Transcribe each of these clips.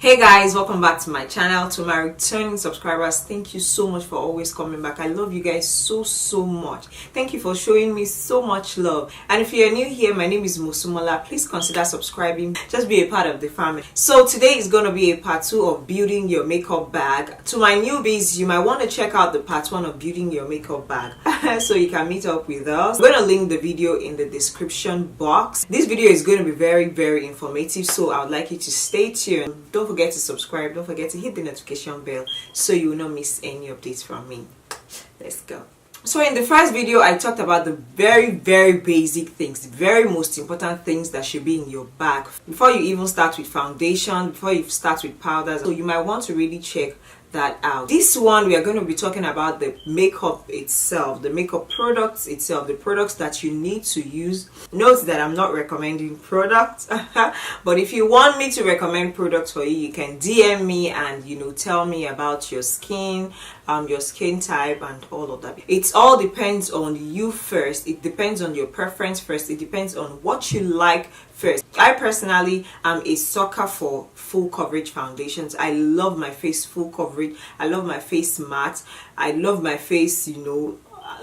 Hey guys, welcome back to my channel. To my returning subscribers, thank you so much for always coming back. I love you guys so much. Thank you for showing me so much love. And if you're new here, my name is Mosumola. Please consider subscribing, just be a part of the family. So today is going to be a part 2 of building your makeup bag. To my newbies, you might want to check out the part 1 of building your makeup bag so you can meet up with us. I'm going to link the video in the description box. This video is going to be very informative, so I would like you to stay tuned. Don't forget to subscribe, don't forget to hit the notification bell so you will not miss any updates from me. Let's go. So in the first video, I talked about the very basic things, the very most important things that should be in your bag before you even start with foundation, before you start with powders. So you might want to really check that out. This one, we are going to be talking about the makeup itself, the makeup products itself, the products that you need to use. Note that I'm not recommending products but if you want me to recommend products for you, you can DM me and tell me about your skin type and all of that. It all depends on you first. It depends on your preference first. It depends on what you like first. I personally am a sucker for full coverage foundations. I love my face full coverage. I love my face matte. I love my face,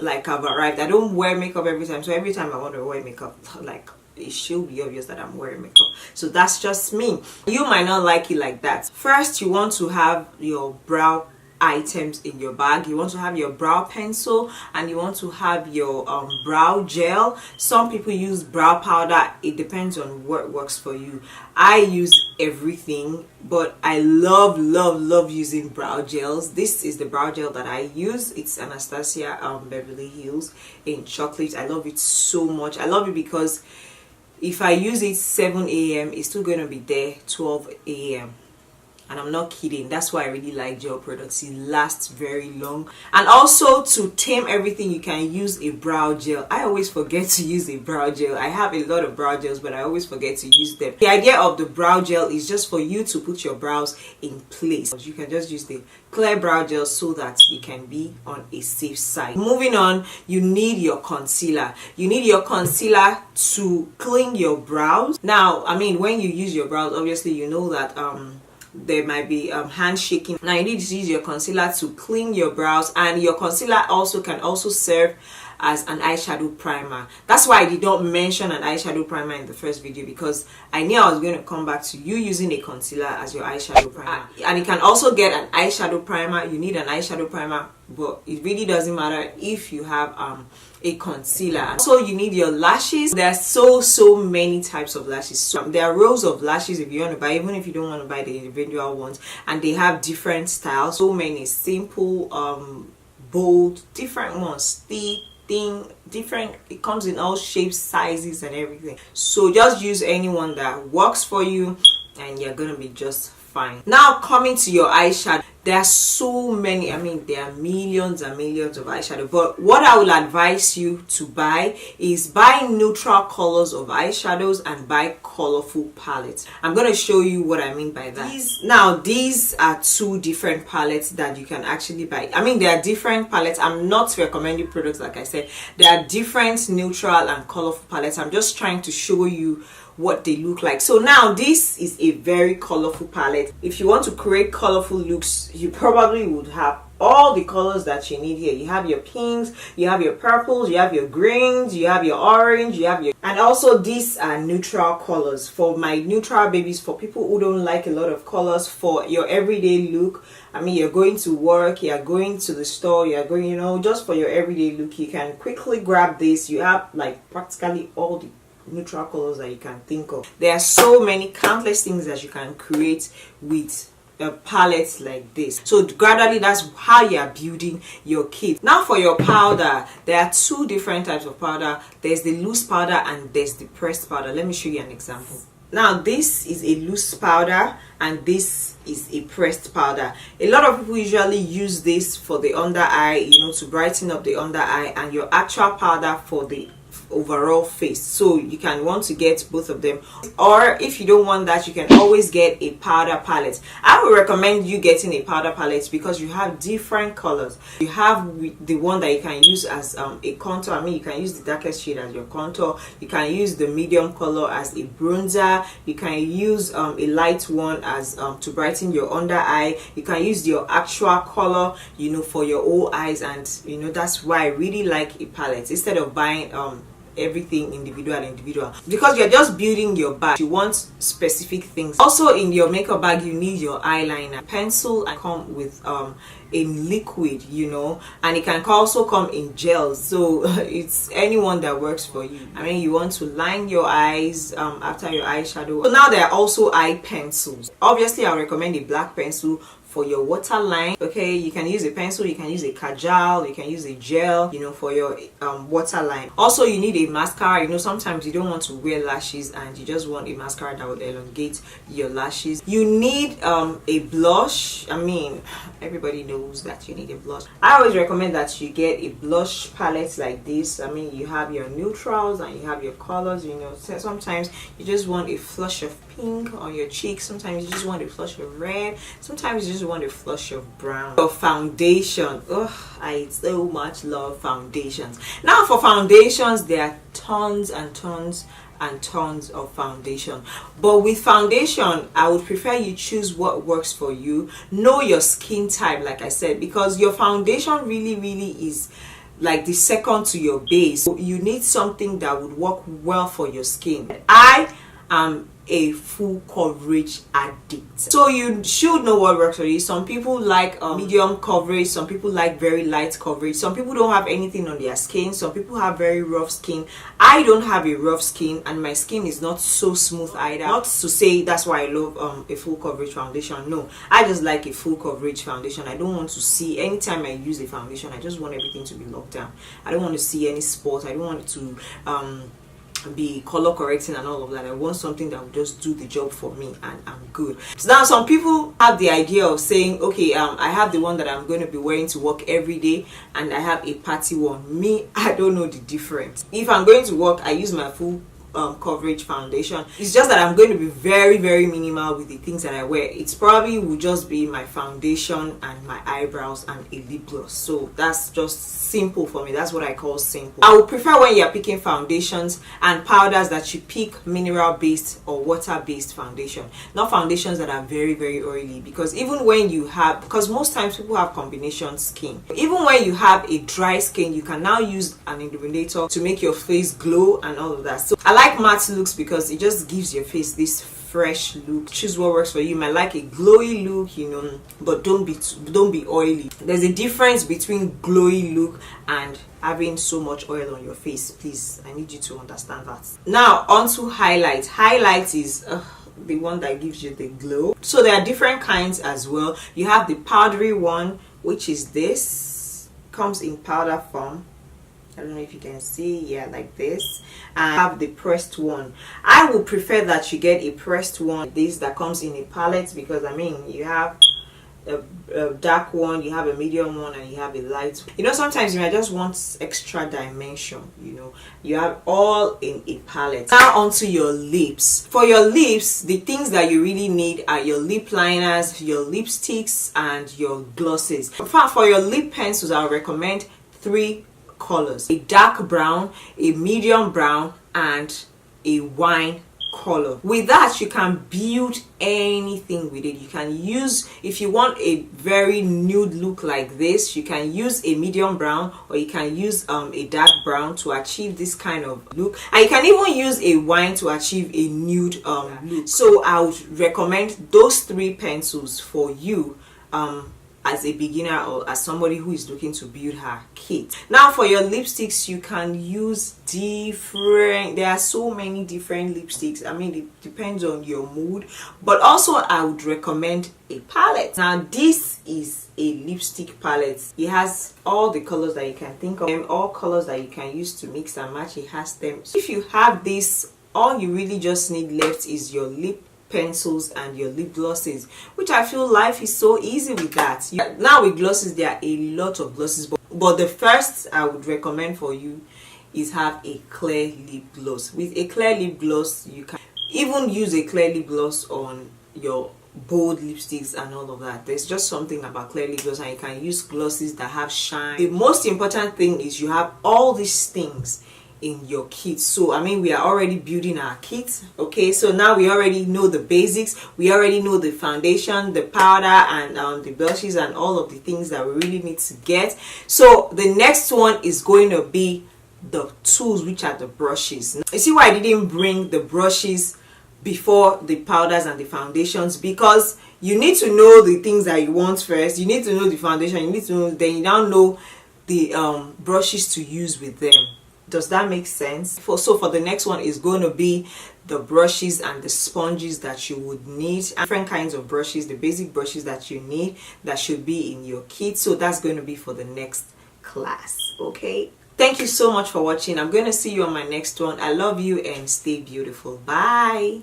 like I've arrived. I don't wear makeup every time, so every time I want to wear makeup, like it should be obvious that I'm wearing makeup. So that's just me. You might not like it like that. First, you want to have your brow items in your bag. You want to have your brow pencil and you want to have your brow gel. Some people use brow powder. It depends on what works for you. I use everything, but I love using brow gels. This is the brow gel that I use. It's Anastasia Beverly Hills in chocolate. I love it so much. I love it because if I use it 7 a.m. it's still going to be there 12 a.m. and I'm not kidding. That's why I really like gel products. It lasts very long. And also, to tame everything, you can use a brow gel. I always forget to use a brow gel. I have a lot of brow gels, but I always forget to use them. The idea of the brow gel is just for you to put your brows in place. You can just use the clear brow gel so that you can be on a safe side. Moving on, you need your concealer. You need your concealer to clean your brows. Now, I mean, when you use your brows, obviously you know that there might be hand shaking. Now you need to use your concealer to clean your brows, and your concealer can also serve as an eyeshadow primer. That's why I did not mention an eyeshadow primer in the first video, because I knew I was going to come back to you using a concealer as your eyeshadow primer. And you can also get an eyeshadow primer. You need an eyeshadow primer, but it really doesn't matter if you have a concealer. Also, you need your lashes. There are so many types of lashes. So there are rows of lashes if you want to buy, even if you don't want to buy the individual ones, and they have different styles. So many: simple, bold, different ones, thick, thin, different. It comes in all shapes, sizes and everything. So just use anyone that works for you and you're gonna be just fine. Now, coming to your eyeshadow, there are so many. I mean, there are millions and millions of eyeshadow, but what I will advise you to buy is buy neutral colors of eyeshadows and buy colorful palettes. I'm going to show you what I mean by that. These are 2 different palettes that you can actually buy. I mean, there are different palettes. I'm not recommending products, like I said. There are different neutral and colorful palettes. I'm just trying to show you what they look like. So now this is a very colorful palette. If you want to create colorful looks, you probably would have all the colors that you need here. You have your pinks, you have your purples, you have your greens, you have your orange, and also these are neutral colors for my neutral babies, for people who don't like a lot of colors, for your everyday look. I mean, you're going to work, you're going to the store, you're going, just for your everyday look, you can quickly grab this. You have like practically all the neutral colors that you can think of. There are so many countless things that you can create with a palette like this. So gradually, that's how you are building your kit. Now for your powder, there are 2 different types of powder. There's the loose powder and there's the pressed powder. Let me show you an example. Now this is a loose powder and this is a pressed powder. A lot of people usually use this for the under eye, to brighten up the under eye, and your actual powder for the overall face, so you can want to get both of them. Or if you don't want that, you can always get a powder palette. I would recommend you getting a powder palette because you have different colors. You have the one that you can use as a contour. I mean, you can use the darkest shade as your contour, you can use the medium color as a bronzer, you can use a light one as to brighten your under eye, you can use your actual color, you know, for your whole eyes. And you know, that's why I really like a palette instead of buying everything individual, because you're just building your bag. You want specific things. Also, in your makeup bag, you need your eyeliner, pencil, and come with in liquid, you know, and it can also come in gels, so it's anyone that works for you. I mean, you want to line your eyes after your eyeshadow. So now there are also eye pencils. Obviously, I recommend a black pencil for your waterline. Okay, you can use a pencil, you can use a kajal, you can use a gel, you know, for your waterline. Also, you need a mascara. You know, sometimes you don't want to wear lashes and you just want a mascara that will elongate your lashes. You need a blush. I mean, everybody knows that you need a blush. I always recommend that you get a blush palette like this. I mean, you have your neutrals and you have your colors. You know, sometimes you just want a flush of pink on your cheeks, sometimes you just want a flush of red, sometimes you just want a flush of brown. Your foundation, I so much love foundations. Now for foundations, there are tons and tons and tons of foundation, but with foundation I would prefer you choose what works for you. Know your skin type, like I said, because your foundation really is like the second to your base. So you need something that would work well for your skin. I am a full coverage addict, so you should know what works for you. Some people like medium coverage, some people like very light coverage, some people don't have anything on their skin, some people have very rough skin. I don't have a rough skin and my skin is not so smooth either. Not to say that's why I love a full coverage foundation. No, I just like a full coverage foundation. I don't want to see, anytime I use a foundation, I just want everything to be locked down. I don't want to see any spot. I don't want it to be color correcting and all of that. I want something that will just do the job for me and I'm good. So now some people have the idea of saying, okay, I have the one that I'm going to be wearing to work every day and I have a party one. Me, I don't know the difference. If I'm going to work, I use my full coverage foundation. It's just that I'm going to be very minimal with the things that I wear. It's probably will just be my foundation and my eyebrows and a lip gloss. So that's just simple for me. That's what I call simple. I would prefer when you're picking foundations and powders that you pick mineral based or water based foundation, not foundations that are very oily, because even when you have, because most times people have combination skin, even when you have a dry skin, you can now use an illuminator to make your face glow and all of that. So I like matte looks because it just gives your face this fresh look. Choose what works for you. You might like a glowy look, you know, but don't be oily. There's a difference between glowy look and having so much oil on your face. Please, I need you to understand that. Now on to highlight. Highlight is the one that gives you the glow. So there are different kinds as well. You have the powdery one, which is this, comes in powder form. I don't know if you can see, yeah, like this. And I have the pressed one. I would prefer that you get a pressed one, this that comes in a palette, because I mean, you have a dark one, you have a medium one, and you have a light one. You know, sometimes you might just want extra dimension, you know. You have all in a palette. Now onto your lips. For your lips, the things that you really need are your lip liners, your lipsticks, and your glosses. For your lip pencils, I would recommend 3 colors: a dark brown, a medium brown, and a wine color. With that, you can build anything with it. You can use, if you want a very nude look like this, you can use a medium brown, or you can use a dark brown to achieve this kind of look, and you can even use a wine to achieve a nude look. So I would recommend those 3 pencils for you as a beginner or as somebody who is looking to build her kit. Now for your lipsticks, you can use different, there are so many different lipsticks. I mean, it depends on your mood, but also I would recommend a palette. Now this is a lipstick palette. It has all the colors that you can think of, all colors that you can use to mix and match. It has them. So if you have this, all you really just need left is your lip pencils and your lip glosses, which I feel life is so easy with that. Now with glosses, there are a lot of glosses, but the first I would recommend for you is have a clear lip gloss. With a clear lip gloss, you can even use a clear lip gloss on your bold lipsticks and all of that. There's just something about clear lip gloss, and you can use glosses that have shine. The most important thing is you have all these things in your kit. So I mean, we are already building our kit. Okay, so now we already know the basics, we already know the foundation, the powder, and the blushes, and all of the things that we really need to get. So the next one is going to be the tools, which are the brushes. You see why I didn't bring the brushes before the powders and the foundations? Because you need to know the things that you want first. You need to know the foundation, you need to know, then you now know the brushes to use with them. Does that make sense? So for the next one is going to be the brushes and the sponges that you would need. Different kinds of brushes, the basic brushes that you need, that should be in your kit. So that's going to be for the next class. Okay, thank you so much for watching. I'm going to see you on my next one. I love you and stay beautiful. Bye.